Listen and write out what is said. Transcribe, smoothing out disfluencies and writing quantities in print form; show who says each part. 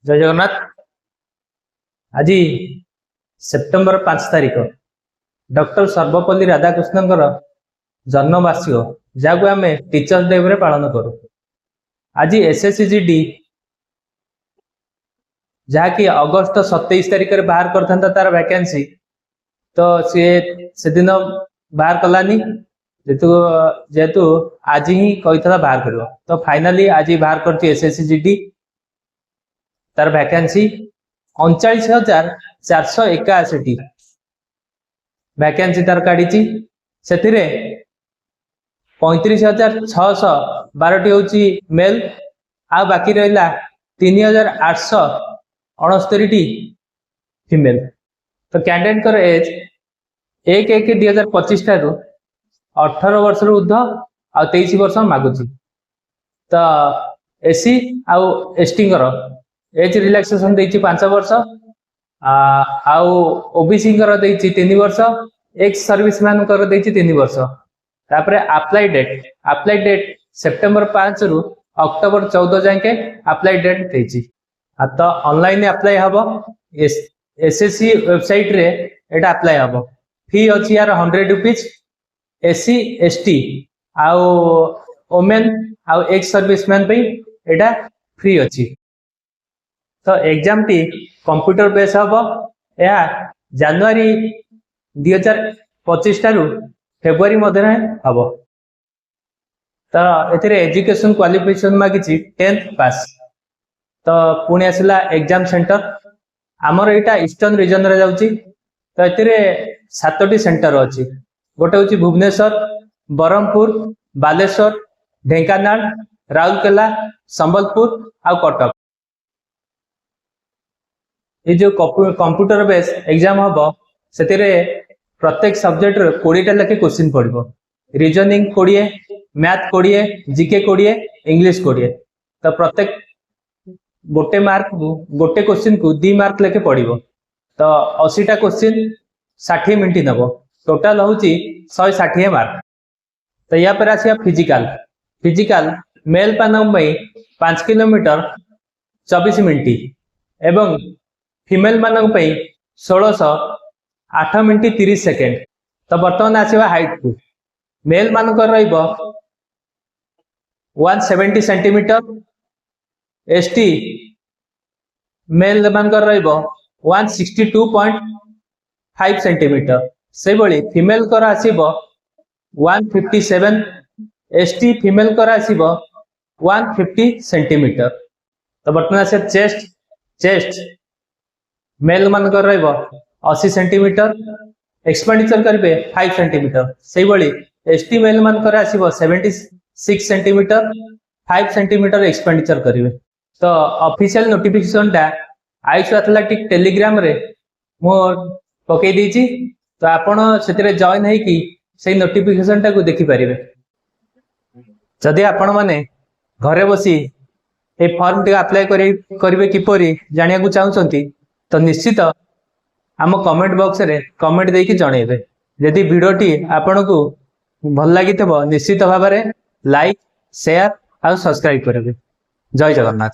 Speaker 1: जय जगन्नाथ। आज सेप्टेम्बर 5 तारिख डॉक्टर सर्वपल्ली राधाकृष्णन जन्मवार्षिक जहाँ को आम टीचर्स डे रे पालन करूँ। आज एसएससीजीडी जहाँकि अगस्त 27 तारिख में बाहर करता तार वैकेंसी तो सी से दिन बाहर कलानी जेहेतु आज ही कही बाहर कर तो फाइनाली आज बाहर कर एसएससीजीडी तार वैकेंसी 39,481 वैकेंसी तार काढ़ी से 35,612 हूँ मेल आ बाकी रहा 3,869 फीमेल। तो कैंडिडेट एज 1/1/2025 ठारू 18 वर्ष ऊर्ध आ 23 वर्ष मागुची। तो एससी आउ एसटी एज रिलैक्सेशन देछि 5 वर्ष आउ ओबीसी 3 वर्ष एक्स सर्विस मैन 3 वर्ष। तापर अप्लाई डेट सेप्टेम्बर 5 रु अक्टोबर 14 जाके अप्लाई डेट देछि। तो ऑनलाइन अप्लाई हबो एसएससी वेबसाइट रे एटा अप्लाई हबो। फी अछि यार 100 रुपीज। एससी एसटी आउ वुमेन आउ एक्स सर्विसमैन पे एटा फ्री अछि। तो एग्जाम टी कंप्यूटर बेस हम या जनवरी 2025 ठारू फेब्रुआरी मध्य हम। तो ये एजुकेशन क्वालिफिकेशन मागी 10th पास। तो पुणी आसला एग्जाम सेंटर आमर यहाँ ईस्टर्न रीजन रे जाउची। तो ये 7टी सेंटर अच्छी। गोटे हूँ भुवनेश्वर, बरहमपुर, बालेश्वर, ढेंकानाल, राउरकेला, संबलपुर आ कटक। ये जो कंप्यूटर बेस एग्जाम हम से प्रत्येक सब्जेक्ट 20टा लेखे क्वेश्चन पड़ो। Reasoning 20, math 20, GK 20, English 20। तो प्रत्येक गोटे मार्क गोटे क्वेश्चन को 2 मार्क लेके पड़ो। तो 80टा क्वेश्चन 60 मिनट नब। टोटाल हूँ 160 मार्क। तो या पर आसिया फिजिकल मेल पानक 5 किलोमीटर 24 मिनट एवं फीमेल मानक 1608 मिनट 30 सेकेंड। तो बर्तमान आसवा हाइट को मेल मानक 170 सेंटीमीटर, एसटी मेल मानक 162.5 सेंटीमीटर। से भली फीमेल कर आसीबो 157, एसटी फीमेल कर आसीबो 150 सेंटीमीटर। तो बर्तमान आसे चेस्ट मेल मान कर 80 सेंटीमीटर, एक्सपेंडिचर करेंगे 5 सेंटीमीटर। से भली एसटी मेल मान कर आसीबो 76 सेंटीमीटर, 5 सेंटीमीटर एक्सपेंडिचर करेंगे। तो ऑफिशियल नोटिफिकेशन टा आयुष एथलेटिक टेलीग्राम रे मो पकई दीची। तो आपण से जॉइन है कि से नोटिफिकेशन टा को देखि पारिबे। जदि आपण माने घरे बसी ए फॉर्म टी अप्लाई करेंगे किपरि जानिया को चाहउछंती तो निश्चित आम कमेंट बॉक्स रे कमेंट देकी जणेबे। यदि वीडियो टी आपण को भल लागि निश्चित भाव में लाइक शेयर और सब्सक्राइब करेंगे। जय जगन्नाथ।